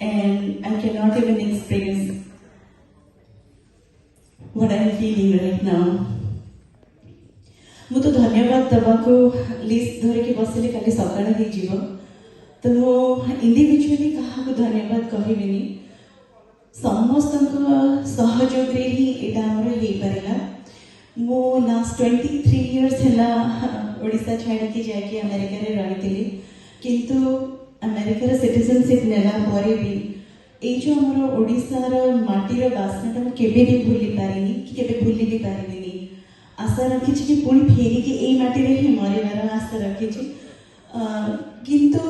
and I cannot even express what I'm feeling right now. ମୁଁ ତ ଧନ୍ୟବାଦ ଦେବାକୁ ଲିଷ୍ଟ ଧରିକି ବସିଲେ କାଲି ସକାଳ ହେଇଯିବ, ତ ମୁଁ ଇଣ୍ଡିଭିଜୁଆଲି କାହାକୁ ଧନ୍ୟବାଦ କହିବିନି, ସମସ୍ତଙ୍କ ସହଯୋଗରେ ହିଁ ଏଇଟା ଆମର ହେଇପାରିଲା। ମୁଁ ଲାଷ୍ଟ 23 ଇୟର୍ସ ହେଲା ଓଡ଼ିଶା ଛାଡ଼ିକି ଯାଇକି ଆମେରିକାରେ ରହିଥିଲି, କିନ୍ତୁ ଆମେରିକାର ସିଟିଜେନସିପ୍ ନେଲା ପରେ ବି ଏଇ ଯେଉଁ ଆମର ଓଡ଼ିଶାର ମାଟିର ବାସ୍ନାଟା ମୁଁ କେବେ ବି ଭୁଲି ପାରିନି କି କେବେ ଭୁଲି ବି ପାରିବିନି। आशा रखी कि पुणी फेरिकी यही माटी ही मरबार आशा रखी, किंतु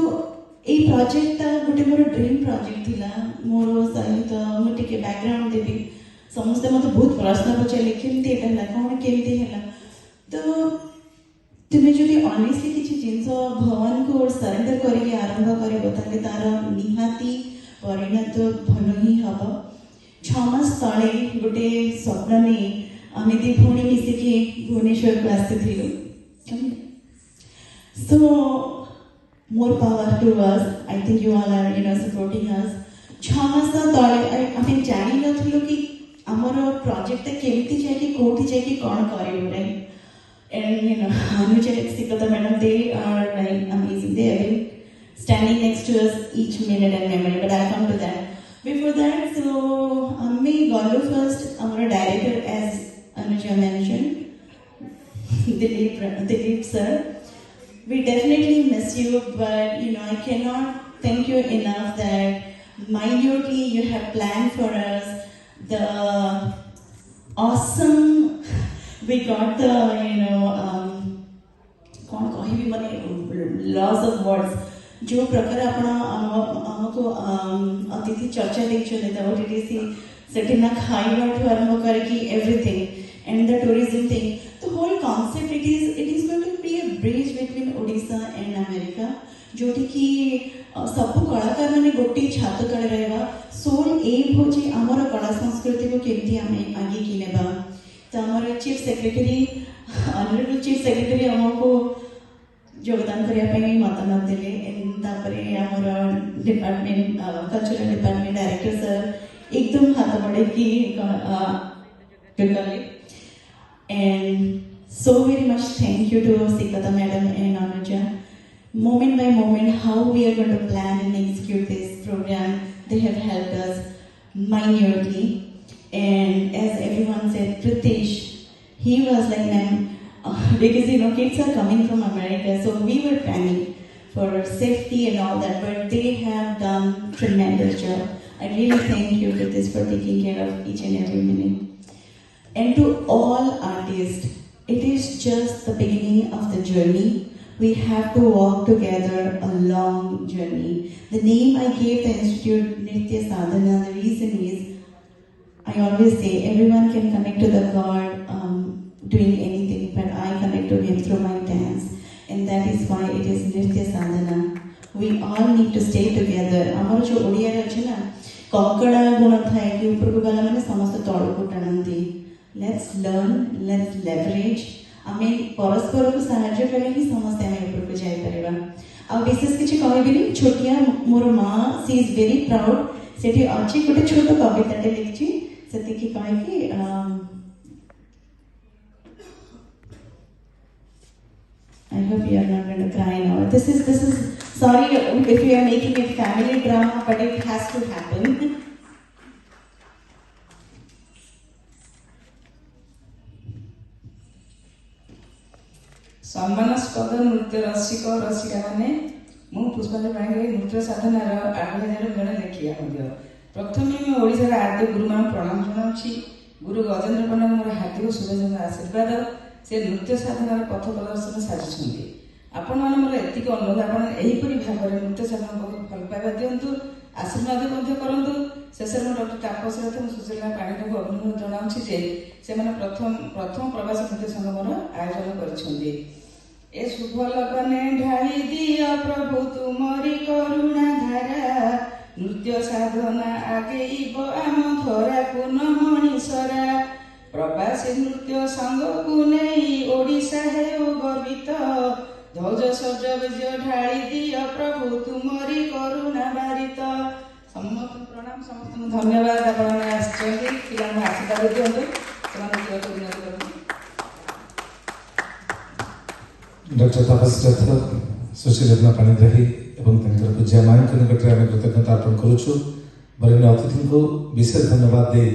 ये प्रोजेक्टा गोटे मोर ड्रीम प्रोजेक्ट थिला। मोर सहित मुझे बैकग्राउंड देवी, समस्ते मत बहुत प्रश्न पचारे केमती है कौन केमती है, तो तुम्हें जो ऑनेस्टली किसी जिनस भगवान को सरेंडर करके आरंभ कर तार निहाती परिणत भल ही हम। 6 मास तले गोटे स्वप्न नहीं आम दी भौणी मिसिकी भुवनेश्वर को आसती, so more power to us, I think you all are supporting us. 6 मास तले आम जान नु कि आमर प्रोजेक्ट केमती जाए कौटी जाए कौन करें, and Anuj Sikata madam they are like amazing, they have been standing next to us each minute and memory, but I'll come to that. Before that, so Ammi Galu first, our director, as Anuja mentioned, Dilip sir. We definitely miss you, but I cannot thank you enough that minutely you have planned for us. The awesome, we got the loss of words. जो प्रकार आपको अतिथि चर्चा देखते से खाइबा आरंभ करके everything and the tourism thing, तो whole concept it is going to be a bridge between Odisha and America, जोटी कि सब कलाकार मैंने गोटे छात तले रहा सोल एम हो आमर कला संस्कृति को केमती आम आगे की नेबा। तो आमर chief secretary honourable chief secretary आमको योगदान करने मतामत देले, department cultural department director sir एकदम हाथ बढ़े कि and so very much thank you to Sikata madam and Anuja. Moment by moment, how we are going to plan and execute this program, they have helped us minutely. And as everyone said, Pritesh, he was like, ma'am, because kids are coming from America, so we were planning for safety and all that, but they have done tremendous job. I really thank you for this, for taking care of each and every minute. And to all artists, it is just the beginning of the journey. We have to walk together a long journey. The name I gave the institute, Nritya Sadhana, the reason is, I always say everyone can connect to the God doing anything, but I connect to him through my dance, and that is why it is Nritya Sadhana. We all need to stay together. आमर जो ओडिया अच्छे ना कंकड़ा गुण था कि ऊपर को गला मैंने समस्त तौड़ को टानती। Let's learn, let's leverage. आमें परस्पर को साहाଯ୍य करने की समस्त हमें ऊपर को जाए करेगा। अब विशेष किसी कहीं भी नहीं छोटिया मोर माँ she is very proud सेठी अच्छी कोटे छोटो कविता टे लिखी सेठी की कहीं कि I hope you are not going to cry now. This is sorry if you are making it family drama, but it has to happen. सम्मानस्पद नृत्य रसिक रसिका मैंने मु पुष्पांजलि पाणिग्राही नृत्य साधनार आयोजन जड़े लेखिया प्रथम मैं ओडिशार आद्य गुरु मान प्रणाम जनाऊँगी। गुरु गजेन्द्र पंडा मोर हार्दिक शुभेच्छा आशीर्वाद, से नृत्य साधनार पथ प्रदर्शन साजिଛନ୍ତି। आपण माने मोर एतिक अनुरोध आपण एहीपरि भाବରେ नृत्य साधना को भल पाइबा दियंतु, आशीर्वाद मध्य करंतु। शेषर में डॉक्टर तापस रथ सुशीला पाणिग्राही को अभिनंदन जनाऊँगी जे से माने प्रथम प्रवासी नृत्य संगमर आयोजन करिसंदी। ए शुभ लगने ढाली दिया प्रभु तुमरी करुणा धारा, नृत्य साधना आगेइब आम धरा को मणिसरा, प्रवासी नृत्य संग को नहीं ओडिशा है गर्वित, ध्वज सज विजय ढाली दिया प्रभु तुमरी करुणा बारित। समस्त धन्यवाद आपण आशीर्वाद दिखाते डॉक्टर तापस रथ सुशील रत्न पाणिग्राही एवं पूज्य माँ निकट आम कृतज्ञता अर्पण करुचु बरेण्य अतिथि को विशेष धन्यवाद दे